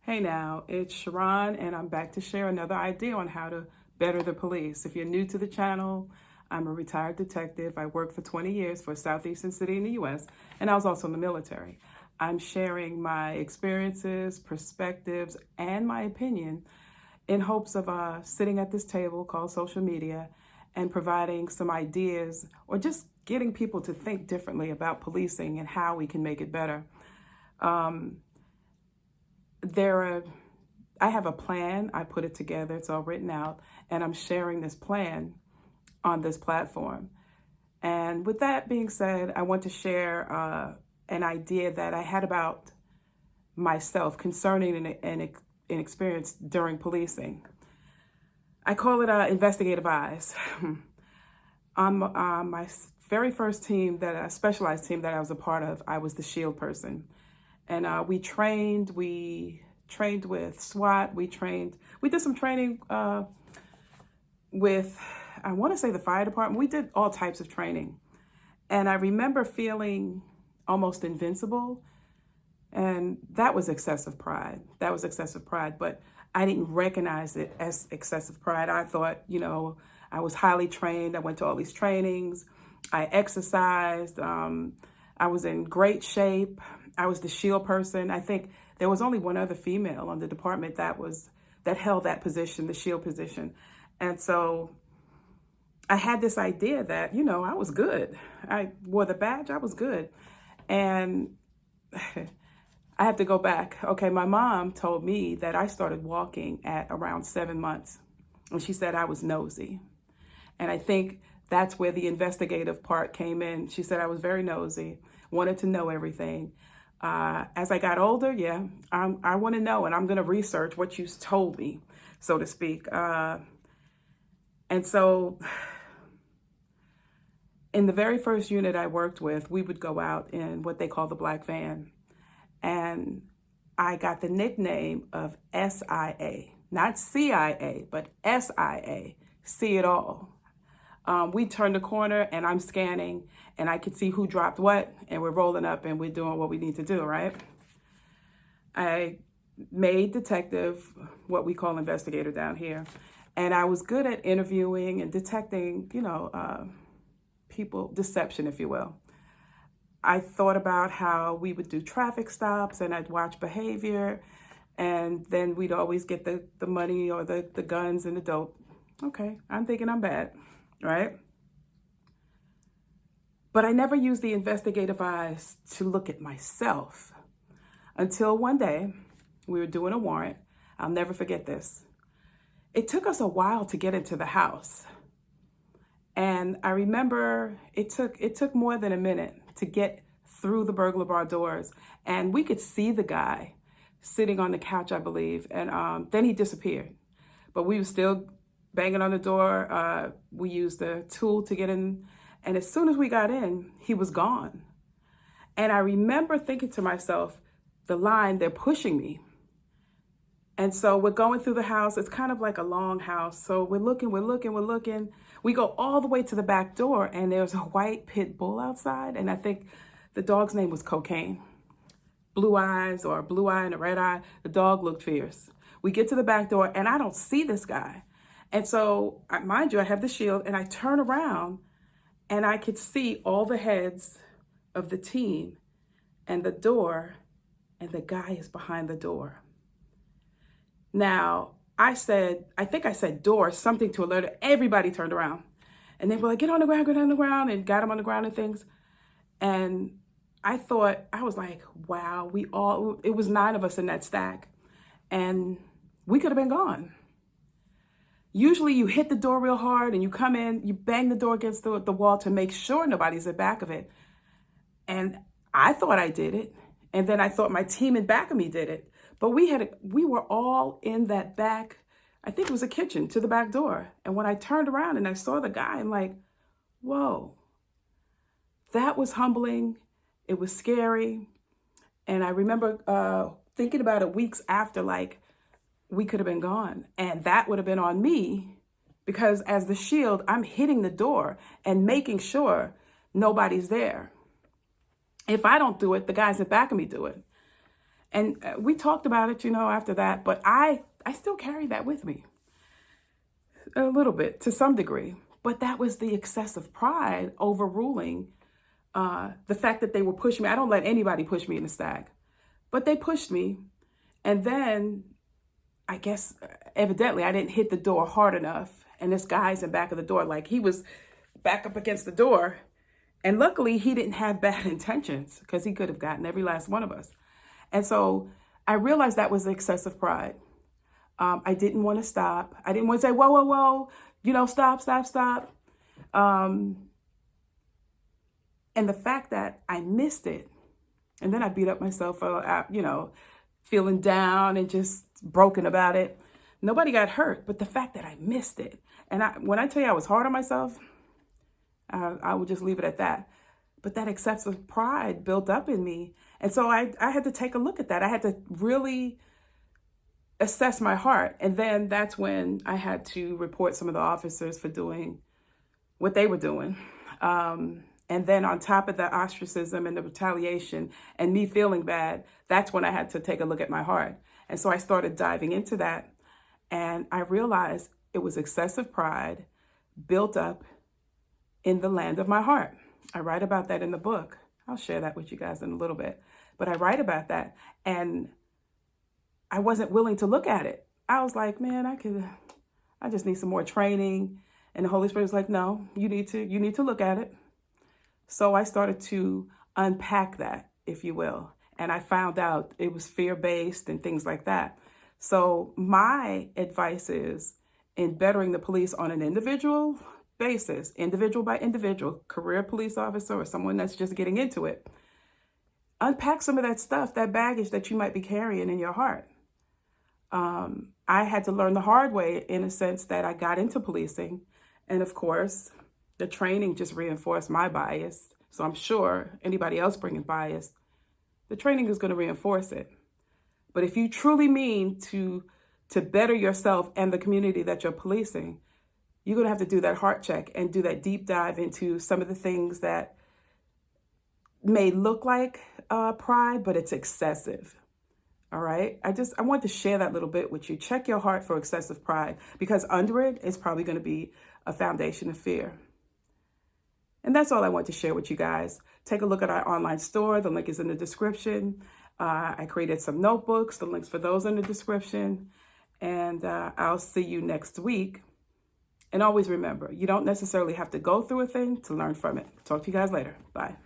Hey now, it's Sharon, and I'm back to share another idea on how to better the police. If you're new to the channel, I'm a retired detective. I worked for 20 years for a southeastern city in the US, and I was also in the military. I'm sharing my experiences, perspectives, and my opinion in hopes of sitting at this table called social media and providing some ideas or just getting people to think differently about policing and how we can make it better. I have a plan. I put it together. It's all written out, and I'm sharing this plan on this platform. And with that being said, I want to share an idea that I had about myself concerning an experience during policing. I call it investigative eyes. On my very first team, a specialized team that I was a part of, I was the shield person. And we trained with SWAT. We did some training with, I want to say, the fire department. We did all types of training. And I remember feeling almost invincible. And that was excessive pride. But I didn't recognize it as excessive pride. I thought, I was highly trained. I went to all these trainings. I exercised. I was in great shape. I was the shield person. I think there was only one other female on the department that held that position, the shield position. And so I had this idea that, I was good. I wore the badge, I was good. And I have to go back. Okay, my mom told me that I started walking at around 7 months. And she said I was nosy. And I think that's where the investigative part came in. She said I was very nosy, wanted to know everything. As I got older, I want to know, and I'm going to research what you told me, so to speak. And so in the very first unit I worked with, we would go out in what they call the black van. And I got the nickname of SIA, not CIA, but SIA, see it all. We turned the corner and I'm scanning and I could see who dropped what, and we're rolling up and we're doing what we need to do, right? I made detective, what we call investigator down here. And I was good at interviewing and detecting, people, deception, if you will. I thought about how we would do traffic stops and I'd watch behavior, and then we'd always get the money or the guns and the dope. Okay, I'm thinking I'm bad, right? But I never used the investigative eyes to look at myself until one day we were doing a warrant. I'll never forget this. It took us a while to get into the house. And I remember it took more than a minute to get through the burglar bar doors. And we could see the guy sitting on the couch, I believe. And then he disappeared. But we were still banging on the door. We used a tool to get in. And as soon as we got in, he was gone. And I remember thinking to myself, the line, they're pushing me. And so we're going through the house. It's kind of like a long house. So we're looking. We go all the way to the back door, and there's a white pit bull outside. And I think the dog's name was Cocaine. Blue eyes, or a blue eye and a red eye. The dog looked fierce. We get to the back door, and I don't see this guy. And so, mind you, I have the shield, and I turn around, and I could see all the heads of the team and the door, and the guy is behind the door. Now, I think I said door, something to alert. Everybody turned around. And they were like, get on the ground, and got him on the ground and things. And I was like, wow, it was 9 of us in that stack. And we could have been gone. Usually you hit the door real hard and you come in, you bang the door against the wall to make sure nobody's at the back of it. And I thought I did it. And then I thought my team in back of me did it. But we were all in that back, I think it was a kitchen, to the back door. And when I turned around and I saw the guy, I'm like, whoa, that was humbling. It was scary. And I remember thinking about it weeks after, like, we could have been gone. And that would have been on me, because as the shield, I'm hitting the door and making sure nobody's there. If I don't do it, the guys in back of me do it. And we talked about it, after that, but I still carry that with me a little bit to some degree. But that was the excessive pride overruling the fact that they were pushing me. I don't let anybody push me in the stag, but they pushed me. And then I guess evidently I didn't hit the door hard enough. And this guy's in back of the door, like he was back up against the door. And luckily he didn't have bad intentions, because he could have gotten every last one of us. And so I realized that was excessive pride. I didn't want to stop. I didn't want to say, whoa, whoa, whoa, stop. And the fact that I missed it, and then I beat up myself for, feeling down and just broken about it. Nobody got hurt, but the fact that I missed it. And when I tell you I was hard on myself, I would just leave it at that. But that excessive pride built up in me. And so I had to take a look at that. I had to really assess my heart. And then that's when I had to report some of the officers for doing what they were doing. And then on top of the ostracism and the retaliation and me feeling bad, that's when I had to take a look at my heart. And so I started diving into that. And I realized it was excessive pride built up in the land of my heart. I write about that in the book. I'll share that with you guys in a little bit. But I write about that. And I wasn't willing to look at it. I was like, man, I just need some more training. And the Holy Spirit was like, no, you need to look at it. So I started to unpack that, if you will. And I found out it was fear-based and things like that. So my advice is, in bettering the police on an individual basis, individual by individual, career police officer or someone that's just getting into it, unpack some of that stuff, that baggage that you might be carrying in your heart. I had to learn the hard way, in a sense that I got into policing. And of course, the training just reinforced my bias. So I'm sure anybody else bringing bias, the training is going to reinforce it. But if you truly mean to better yourself and the community that you're policing, you're going to have to do that heart check and do that deep dive into some of the things that may look like pride, but it's excessive. All right. I want to share that little bit with you. Check your heart for excessive pride, because under it is probably going to be a foundation of fear. And that's all I want to share with you guys. Take a look at our online store. The link is in the description. I created some notebooks. The links for those in the description. And I'll see you next week. And always remember, you don't necessarily have to go through a thing to learn from it. Talk to you guys later. Bye.